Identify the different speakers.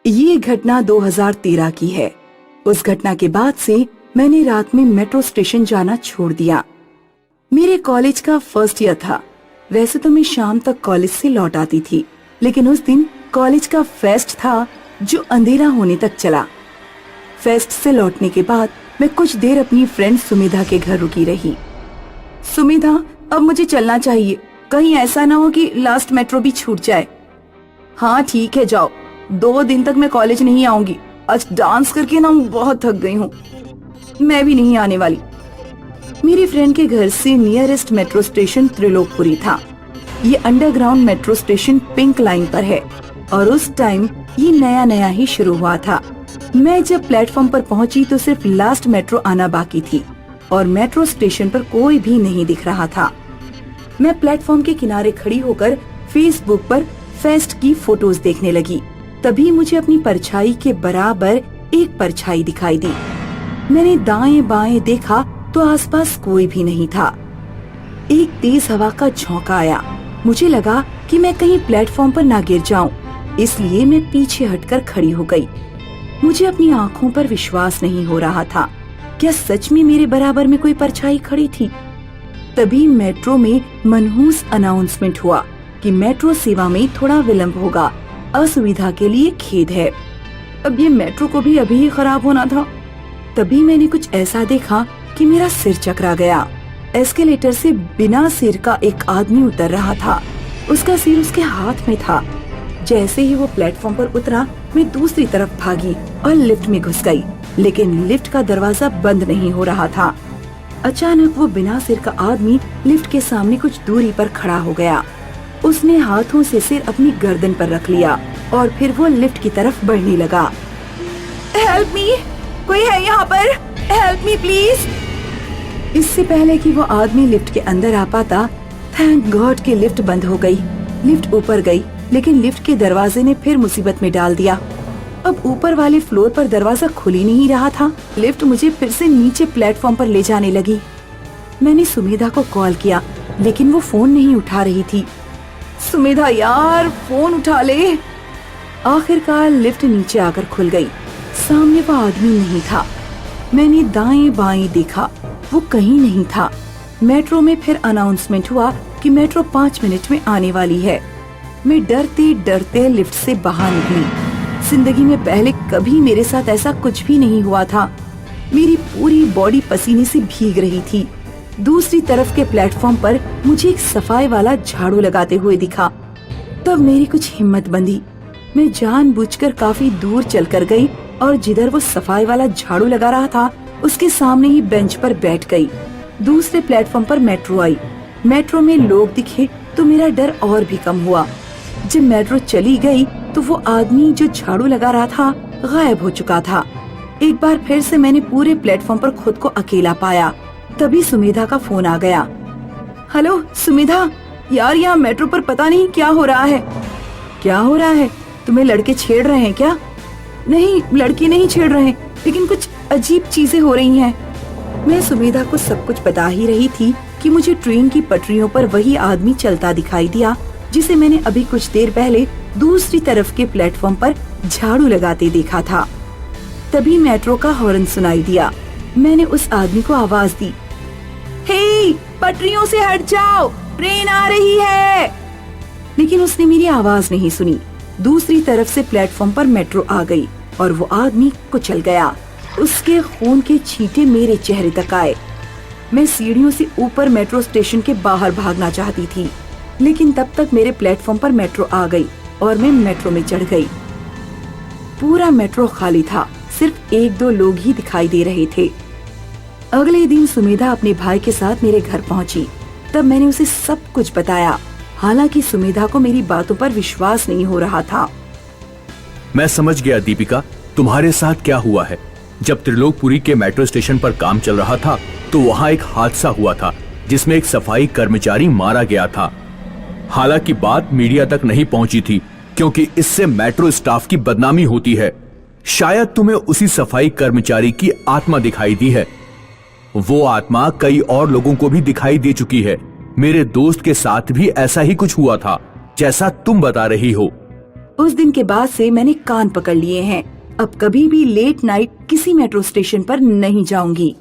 Speaker 1: ये घटना 2013 की है। उस घटना के बाद से मैंने रात में मेट्रो स्टेशन जाना छोड़ दिया। मेरे कॉलेज का फर्स्ट ईयर था। वैसे तो मैं शाम तक कॉलेज से लौट आती थी, लेकिन उस दिन कॉलेज का फेस्ट था जो अंधेरा होने तक चला। फेस्ट से लौटने के बाद मैं कुछ देर अपनी फ्रेंड सुमिधा के घर रुकी रही। सुमिधा, अब मुझे चलना चाहिए, कहीं ऐसा ना हो कि लास्ट मेट्रो भी छूट जाए। हाँ ठीक है, जाओ। 2 दिन तक मैं कॉलेज नहीं आऊंगी। आज डांस करके ना बहुत थक गई हूँ। मैं भी नहीं आने वाली। मेरी फ्रेंड के घर से नियरेस्ट मेट्रो स्टेशन त्रिलोकपुरी था। ये underground metro station pink line पर है और उस टाइम ये नया नया ही शुरू हुआ था। मैं जब प्लेटफॉर्म पर पहुंची तो सिर्फ लास्ट मेट्रो आना बाकी थी और मेट्रो स्टेशन पर कोई भी नहीं दिख रहा था। मैं प्लेटफॉर्म के किनारे खड़ी होकर फेसबुक पर फेस्ट की फोटोज देखने लगी। तभी मुझे अपनी परछाई के बराबर एक परछाई दिखाई दी। मैंने दाएं बाएं देखा तो आसपास कोई भी नहीं था। एक तेज हवा का झोंका आया। मुझे लगा कि मैं कहीं प्लेटफॉर्म पर ना गिर जाऊं, इसलिए मैं पीछे हटकर खड़ी हो गई। मुझे अपनी आंखों पर विश्वास नहीं हो रहा था। क्या सच में मेरे बराबर में कोई परछाई खड़ी थी? तभी मेट्रो में मनहूस अनाउंसमेंट हुआ कि मेट्रो सेवा में थोड़ा विलंब होगा। असुविधा के लिए खेद है। अब ये मेट्रो को भी अभी ही खराब होना था। तभी मैंने कुछ ऐसा देखा कि मेरा सिर चकरा गया। एस्केलेटर से बिना सिर का एक आदमी उतर रहा था। उसका सिर उसके हाथ में था। जैसे ही वो प्लेटफॉर्म पर उतरा, मैं दूसरी तरफ भागी और लिफ्ट में घुस गई, लेकिन लिफ्ट का दरवाजा बंद नहीं हो रहा था। अचानक वो बिना सिर का आदमी लिफ्ट के सामने कुछ दूरी पर खड़ा हो गया। उसने हाथों से सिर अपनी गर्दन पर रख लिया और फिर वो लिफ्ट की तरफ बढ़ने लगा। हेल्प मी, कोई है यहाँ पर? Help me please. इससे पहले कि वो आदमी लिफ्ट के अंदर आ पाता, थैंक गॉड कि लिफ्ट बंद हो गई। लिफ्ट ऊपर गई, लेकिन लिफ्ट के दरवाजे ने फिर मुसीबत में डाल दिया। अब ऊपर वाले फ्लोर पर दरवाजा खुल ही नहीं रहा था। लिफ्ट मुझे फिर से नीचे प्लेटफॉर्म पर ले जाने लगी। मैंने सुमिधा को कॉल किया, लेकिन वो फोन नहीं उठा रही थी। सुमिधा यार, फोन उठा ले। आखिरकार लिफ्ट नीचे आकर खुल गई। सामने वो आदमी नहीं था। मैंने दाएं बाएं देखा, वो कहीं नहीं था। मेट्रो में फिर अनाउंसमेंट हुआ कि मेट्रो 5 मिनट में आने वाली है। मैं डरते डरते लिफ्ट से बाहर निकली। जिंदगी में पहले कभी मेरे साथ ऐसा कुछ भी नहीं हुआ था। मेरी पूरी बॉडी पसीने से भीग रही थी। दूसरी तरफ के प्लेटफॉर्म पर मुझे एक सफाई वाला झाड़ू लगाते हुए दिखा। तब मेरी कुछ हिम्मत बंधी। मैं जानबूझकर काफी दूर चलकर गई और जिधर वो सफाई वाला झाड़ू लगा रहा था, उसके सामने ही बेंच पर बैठ गई। दूसरे प्लेटफॉर्म पर मेट्रो आई। मेट्रो में लोग दिखे तो मेरा डर और भी कम हुआ। जब मेट्रो चली गई तो वो आदमी जो झाड़ू लगा रहा था गायब हो चुका था। एक बार फिर से मैंने पूरे प्लेटफॉर्म पर खुद को अकेला पाया। तभी सुमिधा का फोन आ गया। हेलो सुमिधा, यार यहाँ मेट्रो पर पता नहीं क्या हो रहा है। क्या हो रहा है? तुम्हें लड़के छेड़ रहे हैं क्या? नहीं, लड़के नहीं छेड़ रहे, लेकिन कुछ अजीब चीजें हो रही हैं। मैं सुमिधा को सब कुछ बता ही रही थी कि मुझे ट्रेन की पटरियों पर वही आदमी चलता दिखाई दिया जिसे मैंने अभी कुछ देर पहले दूसरी तरफ के प्लेटफॉर्म पर झाड़ू लगाते देखा था। तभी मेट्रो का हॉर्न सुनाई दिया। मैंने उस आदमी को आवाज दी, हे, पटरियों से हट जाओ, ट्रेन आ रही है। लेकिन उसने मेरी आवाज नहीं सुनी। दूसरी तरफ से प्लेटफॉर्म पर मेट्रो आ गई और वो आदमी कुचल गया। उसके खून के छींटे मेरे चेहरे तक आए। मैं सीढ़ियों से ऊपर मेट्रो स्टेशन के बाहर भागना चाहती थी, लेकिन तब तक मेरे प्लेटफॉर्म पर मेट्रो आ गई और मैं मेट्रो में चढ़ गई। पूरा मेट्रो खाली था, सिर्फ 1-2 लोग ही दिखाई दे रहे थे। अगले दिन सुमिधा अपने भाई के साथ मेरे घर पहुंची। तब मैंने उसे सब कुछ बताया। हालांकि सुमिधा को मेरी बातों पर विश्वास नहीं हो रहा था।
Speaker 2: मैं समझ गया दीपिका, तुम्हारे साथ क्या हुआ है। जब त्रिलोकपुरी के मेट्रो स्टेशन पर काम चल रहा था तो वहाँ एक हादसा हुआ था जिसमें एक सफाई कर्मचारी मारा गया था। हालांकि बात मीडिया तक नहीं पहुंची थी क्योंकि इससे मेट्रो स्टाफ की बदनामी होती है। शायद तुम्हें उसी सफाई कर्मचारी की आत्मा दिखाई दी है। वो आत्मा कई और लोगों को भी दिखाई दे चुकी है। मेरे दोस्त के साथ भी ऐसा ही कुछ हुआ था जैसा तुम बता रही हो।
Speaker 1: उस दिन के बाद से मैंने कान पकड़ लिए हैं। अब कभी भी लेट नाइट किसी मेट्रो स्टेशन पर नहीं जाऊंगी।